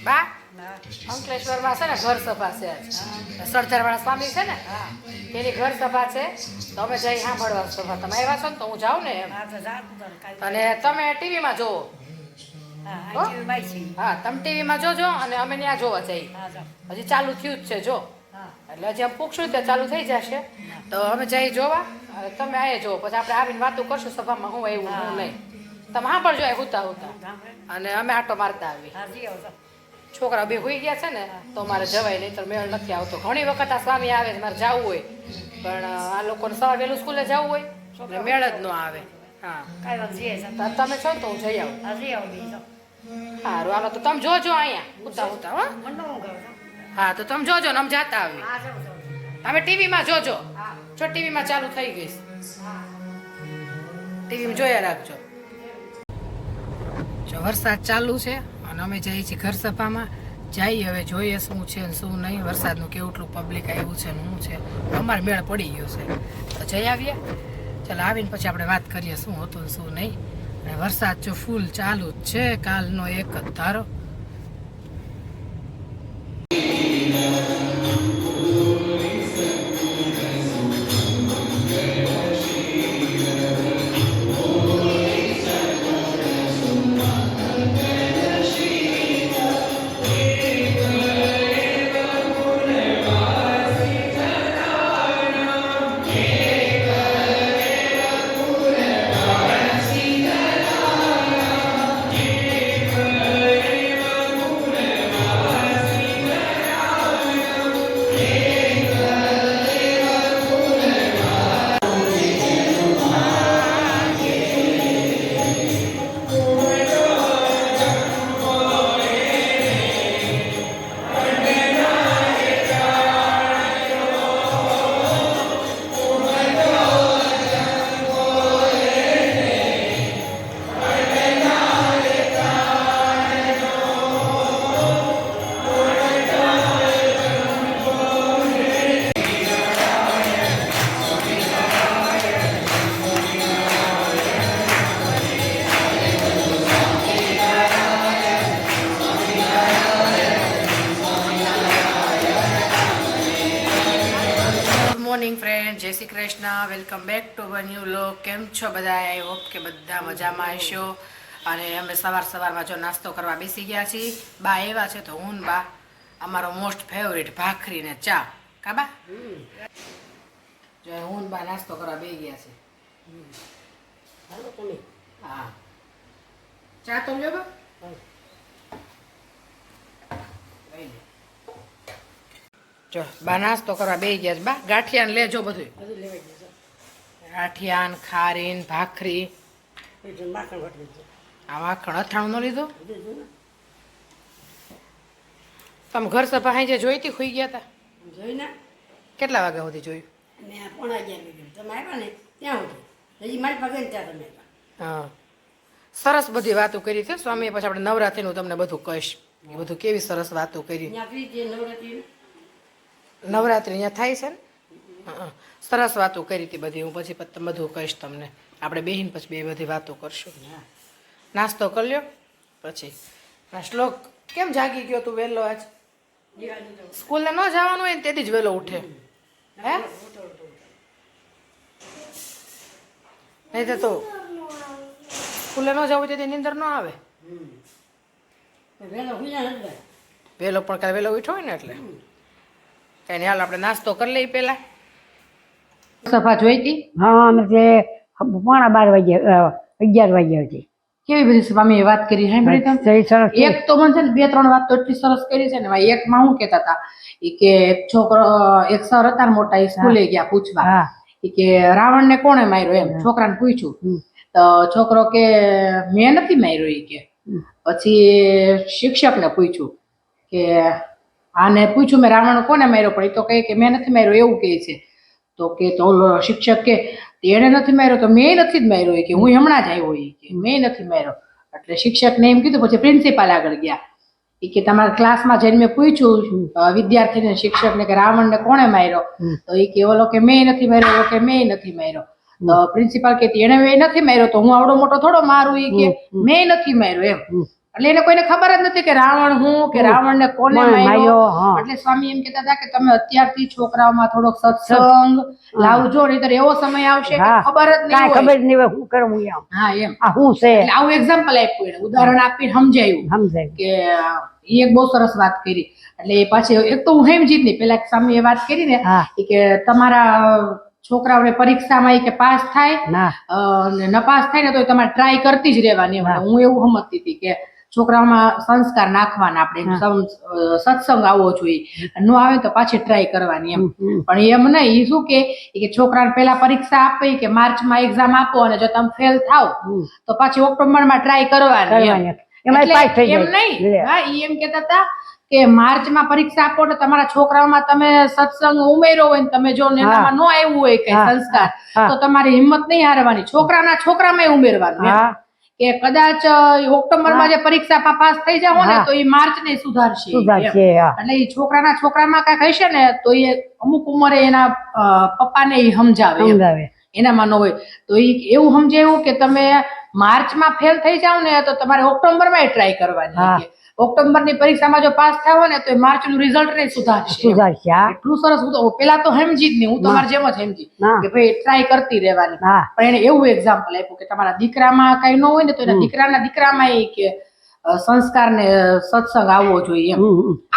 બા અંકલેશ્વરમાં છે ને ઘર સભા છે સરદારવાળા સ્વામી છે ને એની ઘર સભા છે તો અમે જઈ સાંભળવા સભા તમે આવ્યા છો ને તો હું જાઉં ને એમ અને તમે ટીવીમાં જોવો હા તમે ટીવીમાં જોજો અને અમે ત્યાં જોવા જઈએ હજી ચાલુ થયું જ છે જો એટલે હજી આમ પૂછશું ત્યાં ચાલુ થઈ જશે તો અમે જઈ જોવા તમે અહીંયા જોવો પછી આપણે આવીને વાતો કરશું સભામાં હું એવું હું નહીં તમે સાંભળજો એ હુતા હુતા અને અમે આટો મારતા આવી છોકરા બે હોઈ ગયા છે ને તો મારે જવાય નહીં તો મેળ નથી આવતો ઘણી વખત આ સ્વામી આવે મારે જવું હોય પણ આ લોકોને સવાર વહેલું સ્કૂલે જવું હોય એટલે મેળ જ ન આવે હા તમે છો તો હું જઈ આવું સારું હાલો તો તમે જોજો અહીંયા ઉતા ઉતા હો હા તો તમે જોજો ને અમે જાતા આવી તમે ટીવીમાં જોજો જો ટીવીમાં ચાલુ થઈ ગઈ ટીવીમાં જોયા રાખજો જો વરસાદ ચાલુ છે અને અમે જઈએ છીએ ઘર સભામાં જઈએ હવે જોઈએ શું છે ને શું નહીં વરસાદનું કેવું પબ્લિક આવ્યું છે ને શું છે અમારે મેળ પડી ગયો છે તો જઈ આવીએ ચાલો આવીને પછી આપણે વાત કરીએ શું હતું ને શું નહીં અને વરસાદ જો ફૂલ ચાલુ જ છે કાલનો એક જ ધારો મોર્નિંગ ફ્રેન્ડ જય Shri Krishna welcome back to our new vlog કેમ છો બધા આઈ હોપ કે બધા મજામાં હશો અને અમે સવારમાં જો નાસ્તો કરવા બેસી ગયા છીએ બા એવા છે તો હું બા અમારો મોસ્ટ ફેવરિટ ભાખરી ને ચા કાબા જો હું બા નાસ્તો કરવા બેસી ગયા છે હા ચા તો લ્યો બા જો બા નાસ્તો કરવા બેસી ગયા છે બા ગાંઠિયા લેજો બધું ગાંઠિયા ખારીન ભાખરી આ માખણ અથાણું ન લીધું તમે ઘર સભા હાઈ જે જોઈ હતી ખુઈ ગયા હતા જોઈને કેટલા વાગ્યા સુધી જોયું હા સરસ બધી વાતો કરી છે સ્વામીએ પછી આપણે નવરાત્રીનું તમને બધું કહીશ એ બધું કેવી સરસ વાતો કરી નવરાત્રિ અહીંયા થાય છે ને સરસ વાતો કરી હતી બધી હું પછી બધું કહીશ તમને આપણે બેહીને પછી બે બધી વાતો કરશું નાસ્તો કરી લ્યો પછી શ્લોક કેમ જાગી ગયો તું વહેલો આજ સ્કૂલે ન જવાનું હોય ને તેથી જ વહેલો ઉઠે હે નહીં તો સ્કૂલે ન જવું તેથી નીંદર ન આવે વહેલો પણ કાલે વહેલો ઉઠ્યો હોય ને એટલે કઈ હાલ આપણે નાસ્તો કરી લઈએ પેલા સભા જોઈ હતી હા અમે તે 11:30 વાગ્યા 11 વાગ્યા હતી કેવી બધી સ્વામીએ વાત કરી સાંભળી તમે એક તો મને છે ને બે ત્રણ વાત તો એટલી સરસ કરી છે ને એકમાં હું કહેતા હતા કે એક છોકરો એક સર હતા ને મોટા સ્કૂલે ગયા પૂછવા કે રાવણને કોણે માર્યો એમ છોકરાને પૂછ્યું તો છોકરો કે મેં નથી માર્યો એ કે પછી શિક્ષકને પૂછ્યું કે આને પૂછ્યું મેં રાવણ કોને માર્યો પણ એ તો કહે કે મેં નથી માર્યો એવું કહે છે તો કે તો શિક્ષક કે એણે નથી માર્યો તો મેં નથી જ માર્યો કે હું હમણાં જ આવ્યો કે મેં નથી માર્યો એટલે શિક્ષકને એમ કીધું પછી પ્રિન્સિપાલ આગળ ગયા કે તમારા ક્લાસમાં જઈને મેં પૂછ્યું વિદ્યાર્થીને શિક્ષકને કે રાવણને કોણે માર્યો તો એ કે ઓલો કે મેં નથી માર્યો ઓલો કે મેં નથી માર્યો તો પ્રિન્સિપાલ કે એને મેં નથી માર્યો તો હું આવડો મોટો થોડો મારું એ કે મેં નથી માર્યો એમ એટલે એને કોઈને ખબર જ નથી કે રાવણ હું કે રાવણને કોને માર્યો. એટલે સ્વામી એમ કહેતા હતા કે તમે અત્યારથી છોકરાઓમાં થોડોક સત્સંગ લાવજો, નહીતર એવો સમય આવશે કે ખબર જ નહીં હોય હું કરવું એમ. હા એમ હું છે એટલે આવું એક્ઝામ્પલ આપ્યું એને, ઉદાહરણ આપીને સમજાયું કે એ એક બહુ સરસ વાત કરી. એટલે એ પાછી એક તો હું હેમજીત નહીં, પેલા સ્વામી એ વાત કરી ને કે તમારા છોકરાઓને પરીક્ષામાં કે પાસ થાય ન પાસ થાય ને તો તમારે ટ્રાય કરતી જ રહેવાની. હું એવું સમજતી હતી કે છોકરાઓમાં સંસ્કાર નાખવાના, આપણે સત્સંગ આવવો જોઈએ, ન આવે તો પાછી ટ્રાય કરવાની એમ. પણ એમ નહીં, શું કે છોકરાને પેલા પરીક્ષા આપી કે માર્ચમાં એક્ઝામ આપો અને જો તમે ફેલ થાવ તો પાછી ઓક્ટોબરમાં ટ્રાય કરવાની એમ નહીં. હા એમ કેતા હતા કે માર્ચમાં પરીક્ષા આપો તો તમારા છોકરાઓમાં તમે સત્સંગ ઉમેર્યો હોય ને તમે જો એનામાં ન આવ્યું હોય કે સંસ્કાર, તો તમારી હિંમત નહીં હારવાની, છોકરામાં ઉમેરવાનું કે કદાચ ઓક્ટોબરમાં જે પરીક્ષા પાસ થઈ જાવ ને તો એ માર્ચ ને સુધારશે. એટલે એ છોકરામાં કઈક હશે ને તો એ અમુક ઉંમરે એના પપ્પાને એ સમજાવે, એનામાં ન હોય તો એ એવું સમજાવ્યું કે તમે માર્ચમાં ફેલ થઈ જાવ ને તો તમારે ઓક્ટોબરમાં ટ્રાય કરવાની. ઓક્ટોબર ની પરીક્ષામાં જો પાસ થાવ ને તો માર્ચ નું રિઝલ્ટ ને સુધારશે. એટલું સરસ. હું તો પેલા તો સમજી જ નહીં, હું તમારે જેમ જ સમજી કે ભાઈ ટ્રાય કરતી રહેવાની. પણ એને એવું એક્ઝામ્પલ આપ્યું કે તમારા દીકરામાં કઈ ન હોય ને તો એના દીકરાના દીકરામાં એ કે સંસ્કાર ને સત્સંગ આવવો જોઈએ એમ.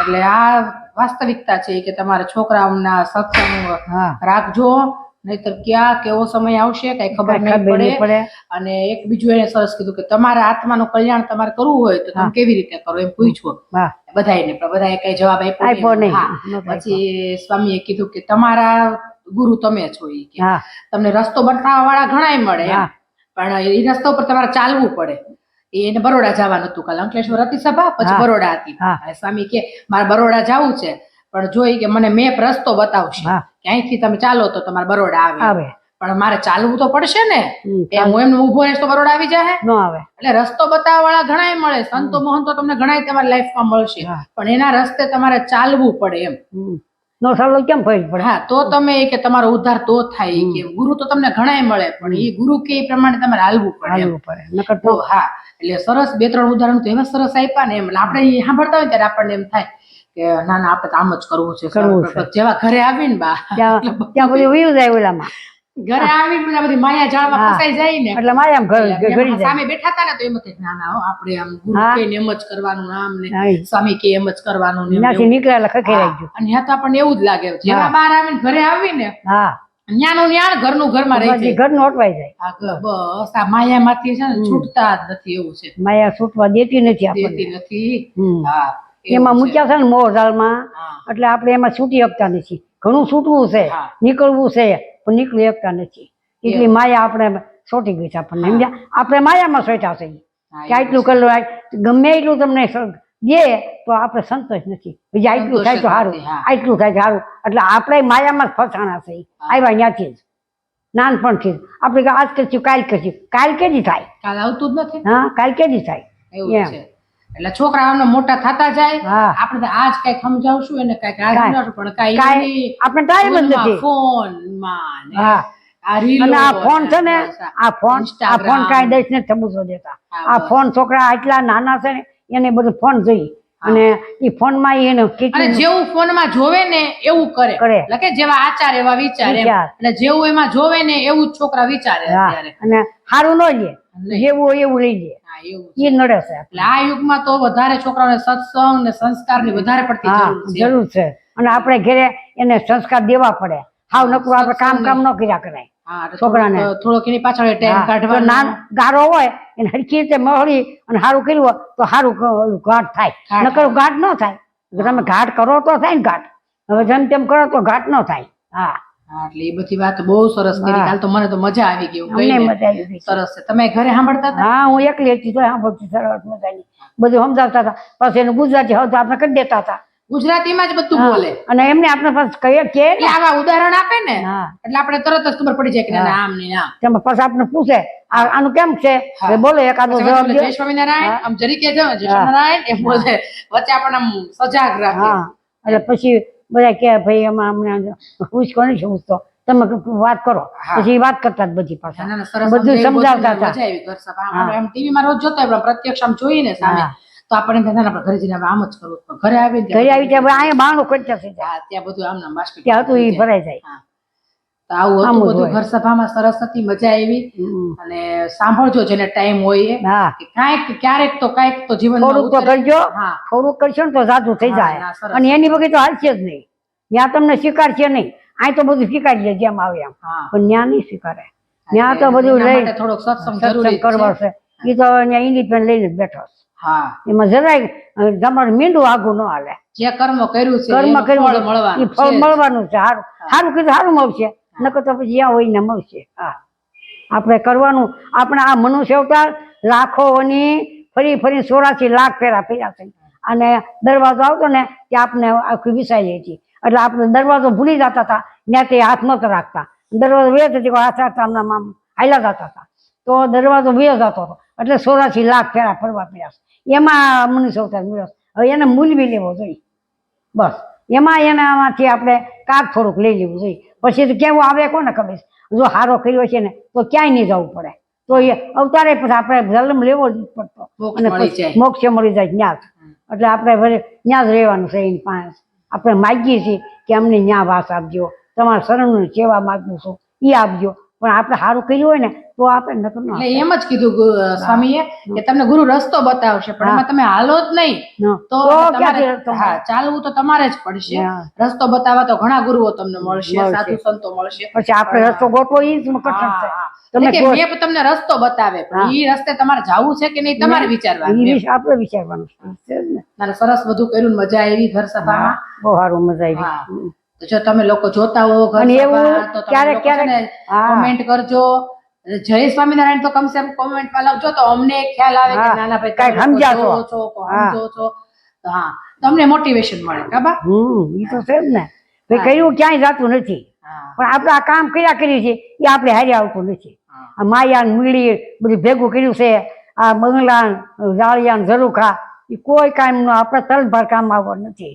એટલે આ વાસ્તવિકતા છે કે તમારા છોકરાઓના સત્સંગ રાખજો, નહીતર ક્યાં કેવો સમય આવશે કઈ ખબર નહીં પડે. અને એક બીજું એને સરસ કીધું કે તમારા આત્માનું કલ્યાણ તમારે કરવું હોય તો તમે કેવી રીતે કરો એમ પૂછ્યું બધાને, પણ બધાએ કઈ જવાબ આપ્યો નહીં. પછી સ્વામીએ કીધું કે તમારા ગુરુ તમે છો, એ કે તમને રસ્તો બતાવવા વાળા ઘણાય મળે એમ, પણ એ રસ્તા ઉપર તમારે ચાલવું પડે. એને બરોડા જવાનું હતું, કાલે અંકલેશ્વર હતી સભા, પછી બરોડા હતી. સ્વામી કે મારે બરોડા જવું છે પણ જોઈ કે મને મેપ રસ્તો બતાવશે કે અહીંથી તમે ચાલો તો તમારે બરોડા આવે, પણ મારે ચાલવું તો પડશે ને, હું એમ ઉભો રહીશ તો બરોડા આવી જાય ન આવે. એટલે રસ્તો બતાવવા વાળા ઘણાય મળે, સંતો મહંતો તમને ઘણાય તમારી લાઈફમાં મળશે, પણ એના રસ્તે તમારે ચાલવું પડે એમ. નો ચાલો કેમ પડે? હા તો તમે કે તમારો ઉદ્ધાર તો થાય કે ગુરુ તો તમને ઘણાય મળે, પણ એ ગુરુ કે એ પ્રમાણે તમારે હાલવું પડે. હા એટલે સરસ 2-3 ઉદાહરણ તો એવા સરસ આપ્યા ને એમ. એટલે આપણે સાંભળતા હોય ત્યારે આપણને એમ થાય કે ના ના આપણે આમ જ કરવું છે. જેવા ઘરે આવીને બા ત્યાં બધું વયું જાય ઓલામાં, ઘરે આવીને બધી માયા જાળમાં ફસાઈ જાય ને એટલે માયા સામે બેઠા હતા ને તો એમ જ ના ના આપણે આમ ગુરુ કે એમ જ કરવાનું, આમ ને સ્વામી કે એમ જ કરવાનું, નીકળેલા ખખેરાઈ ગયું. અને ત્યાં તો આપણને એવું જ લાગે જેવા બહાર આવીને ઘરે આવીને ન્યાનું ન્યાણ ઘરનું ઘરમાં રહી જાય, ઘરનું અટવાઈ જાય. બસ આ માયા માંથી છે ને છૂટતા જ નથી, એવું છે. માયા છૂટવા દેતી નથી. એમાં મૂક્યા છે ને મોહજાળમાં, એટલે આપણે એમાં છૂટી શકતા નથી. ઘણું છૂટવું છે, નીકળવું છે, પણ નીકળી શકતા નથી. એટલી માયા આપણે છોટી ગઈ છે આપણને, સમજ્યા? આપણે માયામાં છોટ્યા છે કે આટલું કરેલું, ગમે એટલું તમને દે તો આપણે સંતોષ નથી. બીજા આટલું થાય તો સારું, આટલું થાય તો સારું. એટલે આપણે માયામાં જ ફસાણા છે. આવ્યા ત્યાંથી જ નાનપણથી જ આપણે આજ કરશું કાલ કરશું, કાલ કેદી થાય? કાલ આવતું જ નથી. હા કાલ કેદી થાય એવું છે. એટલે છોકરા મોટા થતા જાય, આપણે આજ કઈક સમજાવશું એને કઈક સમજાવશું, પણ કઈ આપણે ટાઈમ જ નથી. ફોન માં આ ફોન છે ને, આ ફોન કઈ દેશ ને સમજવા દેતા. આ ફોન છોકરા આટલા નાના છે ને એને બધું ફોન જોઈ, અને એ ફોન માં એને જેવું ફોન માં જોવે ને એવું કરે, એટલે કે જેવા આચાર એવા વિચાર, એટલે જેવું એમાં જોવે ને એવું જ છોકરા વિચારે. અને સારું ન લે, જેવું હોય એવું લઈ લે, એ નડે છે. એટલે આ યુગમાં તો વધારે છોકરાઓને સત્સંગ ને સંસ્કાર ની વધારે પડતી જરૂર છે. અને આપણે ઘરે એને સંસ્કાર દેવા પડે. હાવ નકરું આપણે કામ ન કર્યા કરાય. છોકરાને થોડોક એની પાછળ ટાઈમ કાઢવાનો. નાન ગારો હોય એને હરખી રીતે મળી અને સારું કર્યું હોય તો સારું ઘાટ થાય, નકર ઘાટ ન થાય. તમે ઘાટ કરો તો થાય ને ઘાટ, હવે જેમ તેમ કરો તો ઘાટ ન થાય. એટલે એ બધી વાત બહુ સરસ કરી. કાલ તો મને તો મજા આવી ગઈ. સરસ છે. તમે ઘરે સાંભળતા હતા? હા હું એકલી હતી તો સાંભળતી, સરસ મજાની બધું સમજાવતા હતા. પછી એને ગુજરાતી હવે આપણે કરી દેતા હતા, ગુજરાતીમાં જ બધું બોલે. અને એમને આપણે પાસે કહીએ કે આવા ઉદાહરણ આપે ને એટલે આપણે તરત જ ખબર પડી જાય કે ના આમ ને આમ. પછી આપણે પૂછે આનું કેમ છે, બોલે એકાદો જવાબ દે. જય સ્વામિનારાયણ આમ જરી કે જય સ્વામિનારાયણ એમ બોલે, વચ્ચે આપણને આમ સજાગ રાખે. એટલે પછી બધા કે ભાઈ એમાં અમને પૂછ કોને પૂછતો તમે વાત કરો, પછી વાત કરતા જ બધી પાછા બધું સમજાવતા હતા. મજા આવી ઘર સભા એમ ટીવી માં રોજ જોતા હોય પણ પ્રત્યક્ષ આમ જોઈને સામે તો આપણે આપણે ઘરે જઈને આમ જ કરવું પણ ઘરે આવી ત્યાં અહીંયા બાણું કરતા થઈ જાય, ત્યાં બધું આમ નામ બાષ્પીભવન ત્યાં હતું એ ભરાઈ જાય. તો આવું હતું બધું ઘર સભામાં સરસ હતી, મજા આવી. અને સાંભળજો જેને ટાઈમ હોય કાંઈક ક્યારેક તો કાંઈક તો જીવન થોડુંક તો કરજો, થોડુંક કરશો ને તો સાચું થઈ જાય. અને એની વગર તો હાલશે જ નહીં, ત્યાં તમને સ્વીકારશે નહીં. અહીં તો બધું સ્વીકારી લે જેમ આવે એમ, પણ ત્યાં નહીં સ્વીકારે. ત્યાં તો બધું લઈ થોડોક સત્સંગ કરવા છે. એ તો અહીંયા ઇન્ડિપેન્ડ લઈને જ બેઠો છે. એમાં જરાય તમારું મીંડું આગું ન હાલે. જે કર્મ કર્યું છે કર્મ કર્યું એ ફળ મળવાનું છે. સારું સારું કીધું સારું મળશે, નકર તો પછી જ્યાં હોય ને મળશે. હા, આપણે કરવાનું. આપણે આ મનુષ્ય અવતાર લાખોની ફરી 84 લાખ ફેરા ફેર્યા છે. અને દરવાજો આવતો ને ત્યાં આપણે આખી વિસાઈ જાય છે. એટલે આપણે દરવાજો ભૂલી જતા હતા, ત્યાં તે હાથ નહોતા રાખતા. દરવાજો વેચ હતી હાથ રાખતા આમ હાલ્યા જતા હતા, તો દરવાજો વેચ જતો હતો. એટલે 84 લાખ ફેરા ફરવા પડ્યા છે. એમાં મનુષ્ય અવતાર મળ્યો. હવે એને મૂલવી લેવો જોઈએ બસ. એમાં એનામાંથી આપણે કાક થોડુંક લઈ લેવું જોઈએ. પછી તો કેવું આવે કોને ખબર. જો સારો કર્યો છે ને તો ક્યાંય નહીં જવું પડે, તો એ અવતારે પછી આપણે જન્મ લેવો જ પડતો અને મોક્ષ મળી જાય ત્યાં જ. એટલે આપણે ત્યાં જ રહેવાનું છે. એની પાસે આપણે માગીએ છીએ કે અમને ત્યાં વાસ આપજો, તમારા શરણની સેવા માગું છું એ આપજો. પણ આપણે સારું કર્યું હોય ને તો આપણે એટલે એમ જ કીધું સ્વામીએ કે તમને ગુરુ રસ્તો બતાવશે, પણ એમાં તમે હાલો જ નહીં તો ચાલવું તો તમારે જ પડશે. રસ્તો બતાવવા તો ઘણા ગુરુઓ તમને મળશે, સાધુ સંતો મળશે. પછી આપણે રસ્તો ગોતવો એ જ કઠણ છે. મેપ તમને રસ્તો બતાવે, પણ એ રસ્તે તમારે જવું છે કે નહીં તમારે વિચારવાનું. આપણે વિચારવાનું છે. સરસ બધું કર્યું, મજા આવી ઘર સભામાં, બહુ સારું મજા આવી. જો તમે લોકો જોતા હો ઘર સભા તો ક્યારેક કોમેન્ટ કરજો. જય સ્વામિનારાયણ તો કમસે કમ કોમેન્ટ માં લખજો તો અમને ખ્યાલ આવે કે નાના ભાઈ કઈ સમજો છો. હા, તમને મોટિવેશન મળે. કાબા ઈ તો છે જ ને. ભાઈ કર્યું ક્યાંય જતું નથી, પણ આપણે આ કામ કર્યા કર્યું છે એ આપણે હારી આવતું નથી. આ માયા મીડી બધું ભેગું કર્યું છે, આ બંગલા જાળિયા ઝરૂખા કોઈ કામ નો આપણે તલભાર કામ આવવા નથી.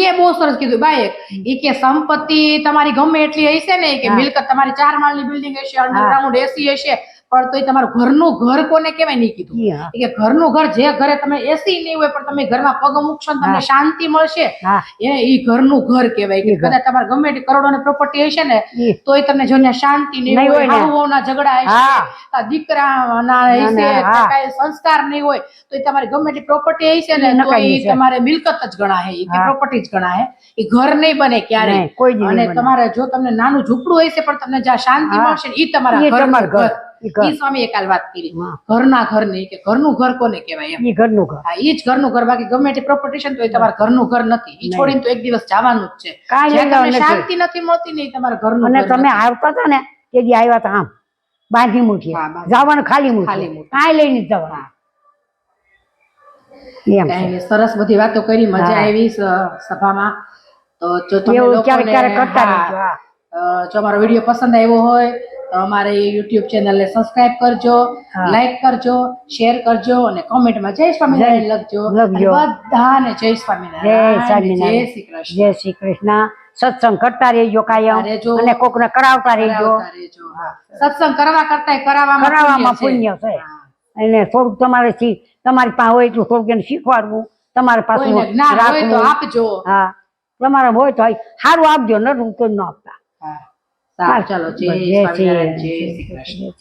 એ બહુ સરસ કીધું બાઈ. એ કે સંપત્તિ તમારી ગમે એટલી હશે ને, કે મિલકત તમારી 4 માળની બિલ્ડિંગ હશે, અંડરગ્રાઉન્ડ એસી હશે, પણ તો તમારું ઘરનું ઘર કોને કહેવાય નહીં કીધું. કે ઘરનું ઘર જે ઘરે તમે એસી નહીં હોય પણ તમે ઘરમાં પગ મૂકશો ને તમને શાંતિ મળશે, એ ઘરનું ઘર કહેવાય. કે કદાચ તમારે ગમે એટલી કરોડોની પ્રોપર્ટી હશે ને તોય તમને જો શાંતિ નહીં હોય, હાઉના ઝઘડા હશે, દીકરાના હશે, કઈ સંસ્કાર નહીં હોય, તો તમારી ગમે એટલી પ્રોપર્ટી હશે ને તો એ તમારે મિલકત જ ગણાય, કે પ્રોપર્ટી જ ગણાય. એ ઘર નહીં બને ક્યારેય. અને તમારે જો તમને નાનું ઝૂંપડું હશે પણ તમને જ્યાં શાંતિ મળશે ને એ તમારા ઘર. ઈ સ્વામીએ કાલ વાત કરી ઘરના ઘર નહીં, કે ઘરનું ઘર કોને કહેવાય એમ. ઘરનું ઘર એ જ ઘરનું ઘર. બાકી ગમે તે પ્રોપર્ટી છે તો એ તમારા ઘરનું ઘર નથી. એ છોડીને તો એક દિવસ જવાનું જ છે. શાંતિ નથી મળતી નહીં તમારા ઘરનું. અને તમે આવતા હતા ને તે દી આવ્યા હતા આમ બાંધી મૂકી જવાનું, ખાલી મૂકી કાંઈ લઈને જવાનું. સરસ બધી વાતો કરી, મજા આવી સભામાં. તો જો તમે જો અમારો વિડીયો પસંદ આવ્યો હોય તો અમારી યુટ્યુબ ચેનલને સબસ્ક્રાઇબ કરજો, લાઈક કરજો, શેર કરજો અને કોમેન્ટમાં જય સ્વામિનારાયણ લખજો. બધાને જય સ્વામિનારાયણ, જય શ્રી કૃષ્ણ. જય શ્રી કૃષ્ણ. સત્સંગ કરતા રહેજો કાયમ, અને કોકને કરાવતા રહેજો. સત્સંગ કરવા કરતા કરાવવામાં પુણ્ય છે. અને થોડુંક તમારી પાસે હોય એટલું થોડુંક એને શીખવાડવું. તમારે પાસે આપજો. હા, તમારે હોય તો સારું આપજો, ન તો ન આપતા. ચાલો, જય સ્વામિનારાયણ, જય શ્રી કૃષ્ણ.